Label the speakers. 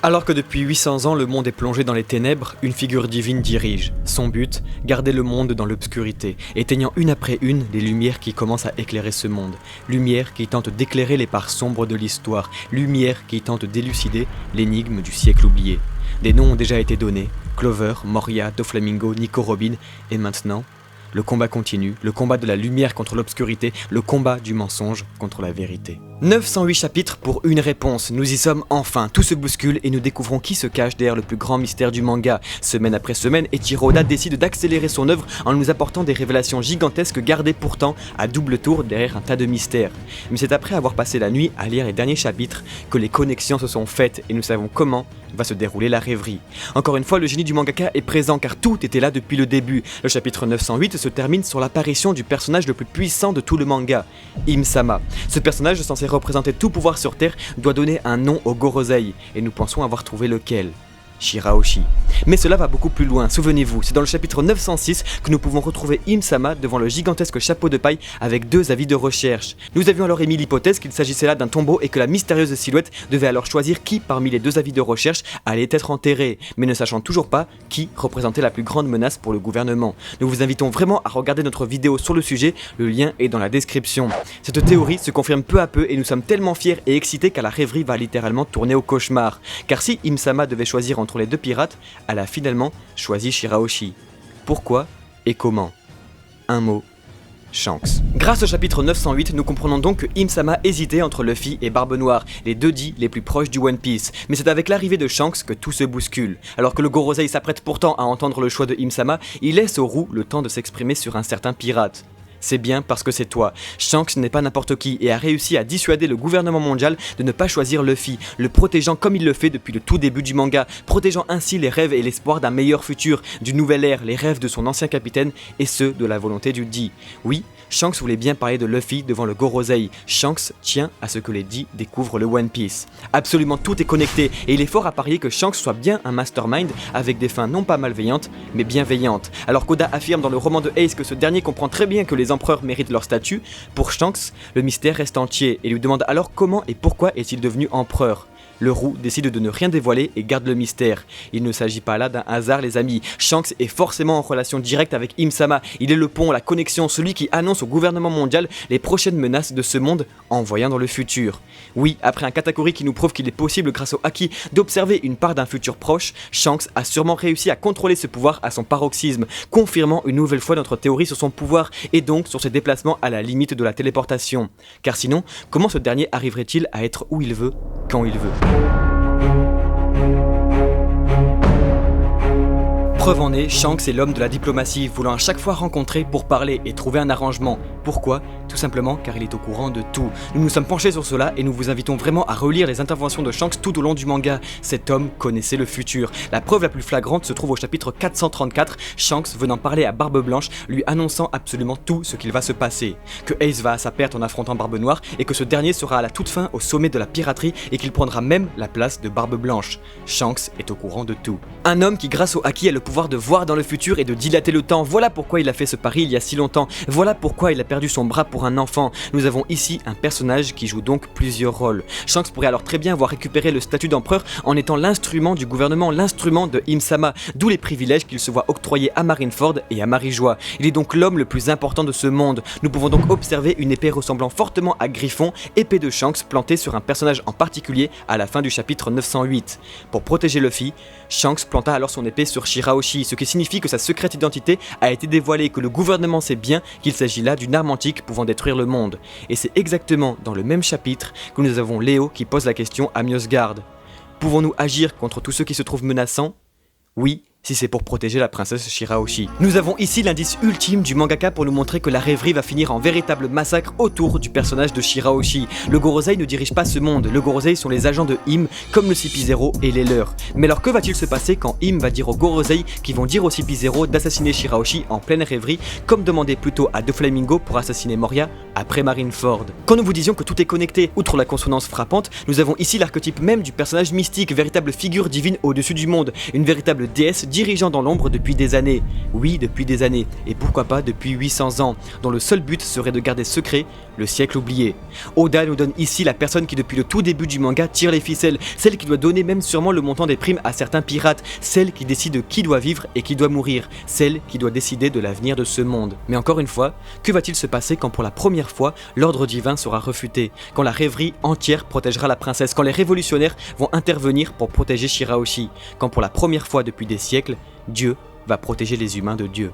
Speaker 1: Alors que depuis 800 ans le monde est plongé dans les ténèbres, une figure divine dirige. Son but, garder le monde dans l'obscurité, éteignant une après une les lumières qui commencent à éclairer ce monde. Lumière qui tente d'éclairer les parts sombres de l'histoire, lumière qui tente d'élucider l'énigme du siècle oublié. Des noms ont déjà été donnés, Clover, Moria, Doflamingo, Nico Robin, et maintenant, le combat continue, le combat de la lumière contre l'obscurité, le combat du mensonge contre la vérité. 908 chapitres pour une réponse, nous y sommes enfin, tout se bouscule et nous découvrons qui se cache derrière le plus grand mystère du manga. Semaine après semaine, Eiichiro Oda décide d'accélérer son œuvre en nous apportant des révélations gigantesques gardées pourtant à double tour derrière un tas de mystères. Mais c'est après avoir passé la nuit à lire les derniers chapitres que les connexions se sont faites et nous savons comment va se dérouler la rêverie. Encore une fois, le génie du mangaka est présent car tout était là depuis le début. Le chapitre 908 se termine sur l'apparition du personnage le plus puissant de tout le manga, Im-sama. Ce personnage censé représenter tout pouvoir sur Terre doit donner un nom au Gorosei, et nous pensons avoir trouvé lequel. Shirahoshi. Mais cela va beaucoup plus loin, souvenez-vous, c'est dans le chapitre 906 que nous pouvons retrouver Im-sama devant le gigantesque chapeau de paille avec deux avis de recherche. Nous avions alors émis l'hypothèse qu'il s'agissait là d'un tombeau et que la mystérieuse silhouette devait alors choisir qui parmi les deux avis de recherche allait être enterré, mais ne sachant toujours pas qui représentait la plus grande menace pour le gouvernement. Nous vous invitons vraiment à regarder notre vidéo sur le sujet, le lien est dans la description. Cette théorie se confirme peu à peu et nous sommes tellement fiers et excités qu'à la rêverie va littéralement tourner au cauchemar. Car si Im-sama devait choisir entre les deux pirates, elle a finalement choisi Shirahoshi. Pourquoi et comment? Un mot: Shanks. Grâce au chapitre 908, nous comprenons donc que Im-sama hésitait entre Luffy et Barbe Noire, les deux dits les plus proches du One Piece. Mais c'est avec l'arrivée de Shanks que tout se bouscule. Alors que le Gorosei s'apprête pourtant à entendre le choix de Im-sama, il laisse au roux le temps de s'exprimer sur un certain pirate. C'est bien parce que c'est toi. Shanks n'est pas n'importe qui et a réussi à dissuader le gouvernement mondial de ne pas choisir Luffy, le protégeant comme il le fait depuis le tout début du manga, protégeant ainsi les rêves et l'espoir d'un meilleur futur, d'une nouvelle ère, les rêves de son ancien capitaine et ceux de la volonté du Di. Oui, Shanks voulait bien parler de Luffy devant le Gorosei. Shanks tient à ce que les Di découvrent le One Piece. Absolument tout est connecté et il est fort à parier que Shanks soit bien un mastermind avec des fins non pas malveillantes mais bienveillantes. Alors qu'Oda affirme dans le roman de Ace que ce dernier comprend très bien que les empereurs méritent leur statut, pour Shanks, le mystère reste entier et lui demande alors comment et pourquoi est-il devenu empereur. Le roux décide de ne rien dévoiler et garde le mystère. Il ne s'agit pas là d'un hasard les amis, Shanks est forcément en relation directe avec Im-sama, il est le pont, la connexion, celui qui annonce au gouvernement mondial les prochaines menaces de ce monde en voyant dans le futur. Oui, après un Katakuri qui nous prouve qu'il est possible grâce au Haki d'observer une part d'un futur proche, Shanks a sûrement réussi à contrôler ce pouvoir à son paroxysme, confirmant une nouvelle fois notre théorie sur son pouvoir et donc sur ses déplacements à la limite de la téléportation. Car sinon, comment ce dernier arriverait-il à être où il veut, quand il veut? Preuve en est, Shanks est l'homme de la diplomatie, voulant à chaque fois rencontrer pour parler et trouver un arrangement. Pourquoi? Tout simplement car il est au courant de tout. Nous nous sommes penchés sur cela et nous vous invitons vraiment à relire les interventions de Shanks tout au long du manga. Cet homme connaissait le futur. La preuve la plus flagrante se trouve au chapitre 434, Shanks venant parler à Barbe Blanche, lui annonçant absolument tout ce qu'il va se passer. Que Ace va à sa perte en affrontant Barbe Noire et que ce dernier sera à la toute fin au sommet de la piraterie et qu'il prendra même la place de Barbe Blanche. Shanks est au courant de tout. Un homme qui grâce au Haki a le pouvoir de voir dans le futur et de dilater le temps, voilà pourquoi il a fait ce pari il y a si longtemps, voilà pourquoi il a perdu son bras pour un enfant. Nous avons ici un personnage qui joue donc plusieurs rôles. Shanks pourrait alors très bien avoir récupéré le statut d'empereur en étant l'instrument du gouvernement, l'instrument de Im-sama, d'où les privilèges qu'il se voit octroyer à Marineford et à Marijois. Il est donc l'homme le plus important de ce monde. Nous pouvons donc observer une épée ressemblant fortement à Griffon, épée de Shanks plantée sur un personnage en particulier à la fin du chapitre 908. Pour protéger Luffy, Shanks planta alors son épée sur Shirahoshi, ce qui signifie que sa secrète identité a été dévoilée et que le gouvernement sait bien qu'il s'agit là d'une arme antique pouvant détruire le monde. Et c'est exactement dans le même chapitre que nous avons Léo qui pose la question à Miosgard. Pouvons-nous agir contre tous ceux qui se trouvent menaçants? Oui, si c'est pour protéger la princesse Shirahoshi. Nous avons ici l'indice ultime du mangaka pour nous montrer que la rêverie va finir en véritable massacre autour du personnage de Shirahoshi. Le Gorosei ne dirige pas ce monde, le Gorosei sont les agents de Im, comme le CP0 et les leurs. Mais alors que va-t-il se passer quand Im va dire aux Gorosei qui vont dire au CP0 d'assassiner Shirahoshi en pleine rêverie, comme demandé plutôt à Doflamingo pour assassiner Moria après Marineford? Quand nous vous disions que tout est connecté, outre la consonance frappante, nous avons ici l'archétype même du personnage mystique, véritable figure divine au-dessus du monde, une véritable déesse dirigeant dans l'ombre depuis des années. Oui, depuis des années, et pourquoi pas depuis 800 ans, dont le seul but serait de garder secret le siècle oublié. Oda nous donne ici la personne qui depuis le tout début du manga tire les ficelles, celle qui doit donner même sûrement le montant des primes à certains pirates, celle qui décide qui doit vivre et qui doit mourir, celle qui doit décider de l'avenir de ce monde. Mais encore une fois, que va-t-il se passer quand pour la première fois l'ordre divin sera refuté, quand la rêverie entière protégera la princesse, quand les révolutionnaires vont intervenir pour protéger Shirahoshi, quand pour la première fois depuis des siècles, Dieu va protéger les humains de Dieu.